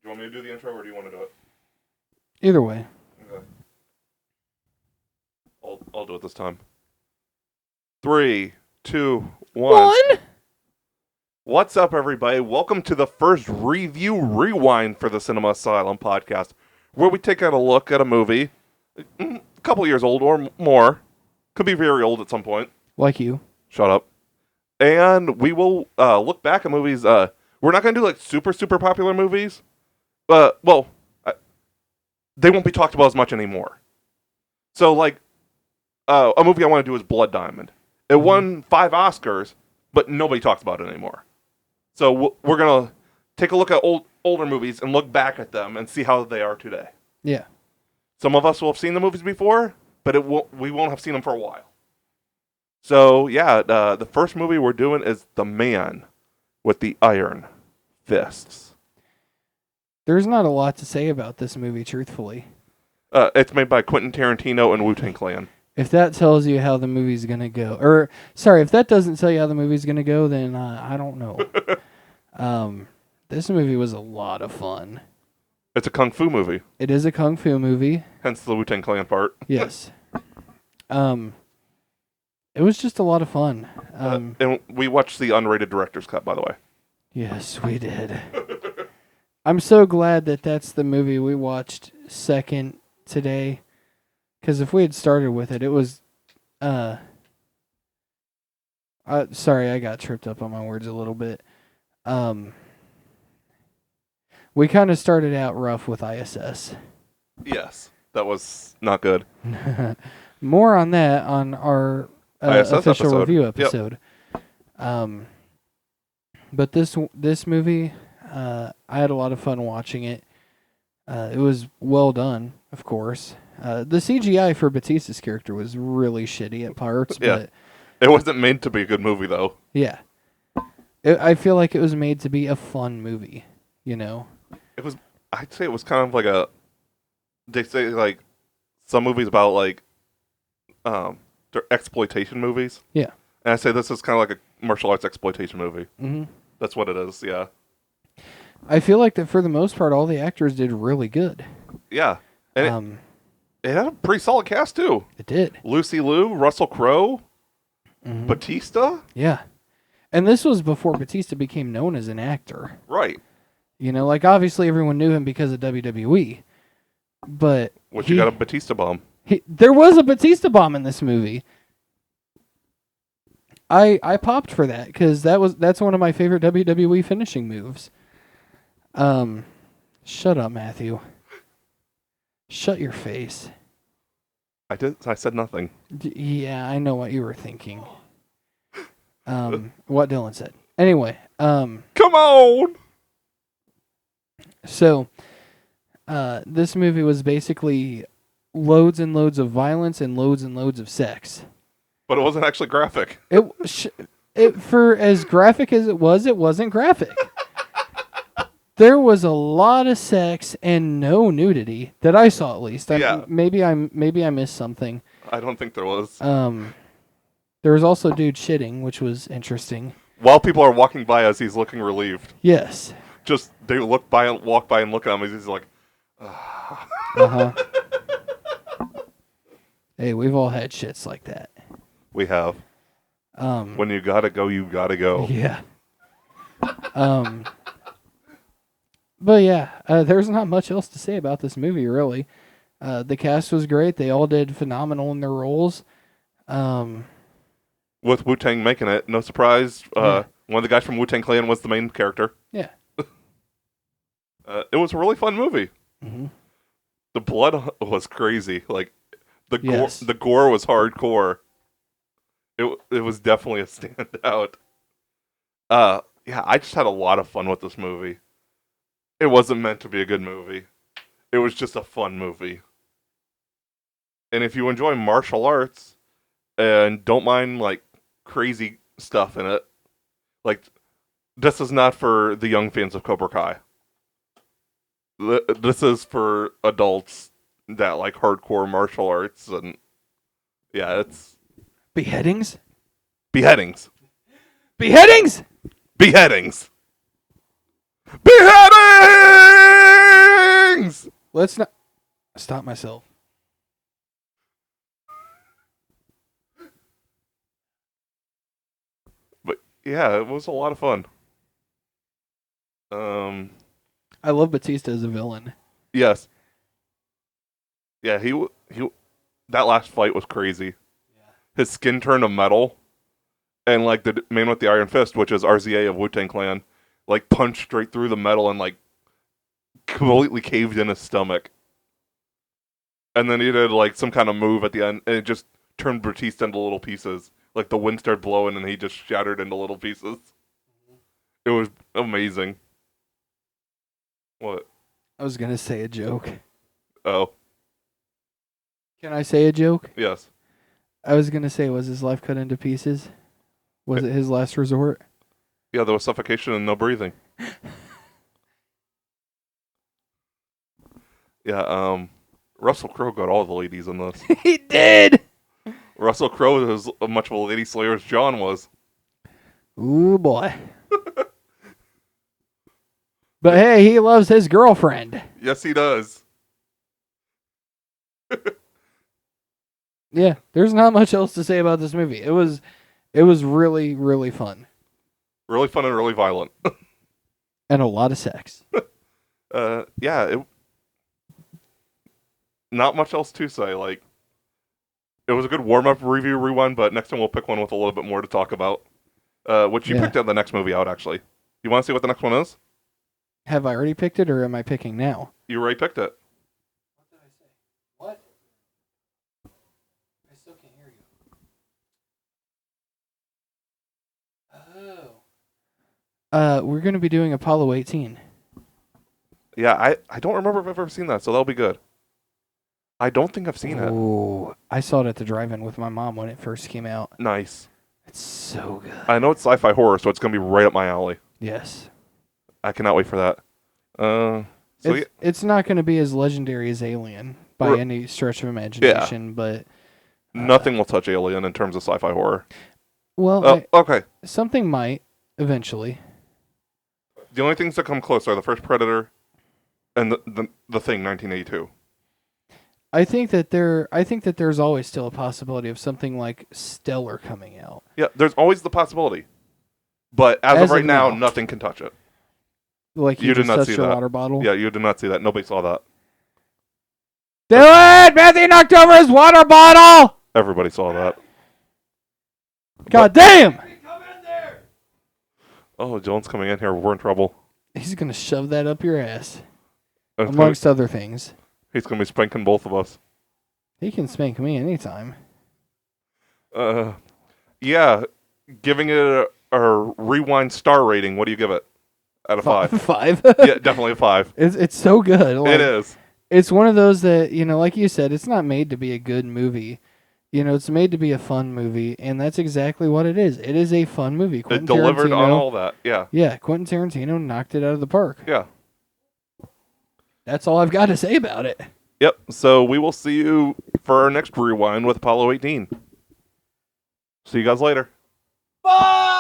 you want me to do the intro, or do you want to do it? Either way. Okay. I'll do it this time. 3, 2, 1. What's up, everybody? Welcome to the first review rewind for the Cinema Asylum podcast, where we take out a look at a movie, a couple years old or more. Could be very old at some point. Like you. Shut up. And we will look back at movies. We're not going to do like super popular movies. They won't be talked about as much anymore. So like, a movie I want to do is Blood Diamond. It won 5 Oscars, but nobody talks about it anymore. So we're going to take a look at older movies and look back at them and see how they are today. Yeah. Some of us will have seen the movies before, but we won't have seen them for a while. So, yeah, the first movie we're doing is The Man with the Iron Fists. There's not a lot to say about this movie, truthfully. It's made by Quentin Tarentino and Wu-Tang Clan. If that tells you how the movie's going to go, or, sorry, if that doesn't tell you how the movie's going to go, then I don't know. This movie was a lot of fun. It's a kung fu movie. It is a kung fu movie. Hence the Wu-Tang Clan part. Yes. It was just a lot of fun. And we watched the unrated director's cut, by the way. Yes, we did. I'm so glad that that's the movie we watched second today. Because if we had started with it, it was... sorry, I got tripped up on my words a little bit. We kind of started out rough with ISS. Yes, that was not good. More on that on our official episode. review episode. Yep. But this movie, I had a lot of fun watching it. It was well done, of course. The CGI for Batista's character was really shitty at parts. Yeah. But it wasn't made to be a good movie, though. Yeah. I feel like it was made to be a fun movie, you know? I'd say it was kind of like they say, like, some movies about, like, they're exploitation movies. Yeah. And I say this is kind of like a martial arts exploitation movie. Mm-hmm. That's what it is, yeah. I feel like that for the most part, all the actors did really good. Yeah. And it had a pretty solid cast, too. It did. Lucy Liu, Russell Crowe, Batista. Yeah. And this was before Batista became known as an actor. Right. You know, like, obviously everyone knew him because of WWE. But... You got a Batista bomb. There was a Batista bomb in this movie. I popped for that because that's one of my favorite WWE finishing moves. Shut up, Matthew. Shut your face. I said nothing. Yeah, I know what you were thinking. What Dylan said. Anyway, come on. So, this movie was basically loads and loads of violence and loads of sex. But it wasn't actually graphic. It for as graphic as it wasn't graphic. There was a lot of sex and no nudity that I saw, at least. Maybe I missed something. I don't think there was. There was also dude shitting, which was interesting. While people are walking by as he's looking relieved. Yes. Just they walk by and look at him as he's like, Hey, we've all had shits like that. We have. When you gotta go, you gotta go. Yeah. But yeah, there's not much else to say about this movie, really. The cast was great. They all did phenomenal in their roles. With Wu-Tang making it, no surprise. One of the guys from Wu-Tang Clan was the main character. Yeah. It was a really fun movie. Mm-hmm. The blood was crazy. Like the gore was hardcore. It was definitely a standout. Yeah, I just had a lot of fun with this movie. It wasn't meant to be a good movie. It was just a fun movie. And if you enjoy martial arts and don't mind like crazy stuff in it, like this is not for the young fans of Cobra Kai. This is for adults that like hardcore martial arts, and yeah, it's beheadings. Beheadings. Beheadings. Beheadings. Beheadings. things. Let's not stop myself. But yeah, it was a lot of fun. I love Batista as a villain. Yes. Yeah, he that last fight was crazy. Yeah. His skin turned to metal, and like the man with the iron fist, which is RZA of Wu-Tang Clan, like punched straight through the metal and like completely caved in his stomach. And then he did like some kind of move at the end, and it just turned Batista into little pieces. Like the wind started blowing, and he just shattered into little pieces. It was amazing. What? I was gonna say a joke. Oh. Can I say a joke? Yes. I was gonna say, was his life cut into pieces? Was it his last resort? Yeah, there was suffocation and no breathing. Yeah, Russell Crowe got all the ladies in this. He did! Russell Crowe is as much of a lady slayer as John was. Ooh, boy. But hey, he loves his girlfriend. Yes, he does. Yeah, there's not much else to say about this movie. It was really, really fun. Really fun and really violent. And a lot of sex. Yeah, not much else to say. Like, it was a good warm-up review rewind, but next time we'll pick one with a little bit more to talk about. Which you picked out the next movie out, actually. You want to see what the next one is? Have I already picked it, or am I picking now? You already picked it. What did I say? What? I still can't hear you. Oh. We're going to be doing Apollo 18. Yeah, I don't remember if I've ever seen that, so that'll be good. I don't think I've seen it. Oh, I saw it at the drive-in with my mom when it first came out. Nice. It's so good. I know it's sci-fi horror, so it's going to be right up my alley. Yes. I cannot wait for that. It's not going to be as legendary as Alien by any stretch of imagination, but nothing will touch Alien in terms of sci-fi horror. Well, okay. Something might eventually. The only things that come close are the first Predator and the Thing, 1982. I think that there's always still a possibility of something like Stellar coming out. Yeah, there's always the possibility, but as of right now, nothing can touch it. Like you did not see your water bottle. Yeah, you did not see that. Nobody saw that. Do it! Matthew knocked over his water bottle! Everybody saw that. God damn! Come in there! Oh, Jones coming in here. We're in trouble. He's going to shove that up your ass. And amongst other things. He's going to be spanking both of us. He can spank me anytime. Yeah. Giving it a rewind star rating, what do you give it? Out of 5? 5. Yeah, definitely a 5. It's so good. Like, it is. It's one of those that, like you said, it's not made to be a good movie. It's made to be a fun movie, and that's exactly what it is. It is a fun movie. It delivered on all that, yeah. Yeah, Quentin Tarentino knocked it out of the park. Yeah. That's all I've got to say about it. Yep, so we will see you for our next rewind with Apollo 18. See you guys later. Bye!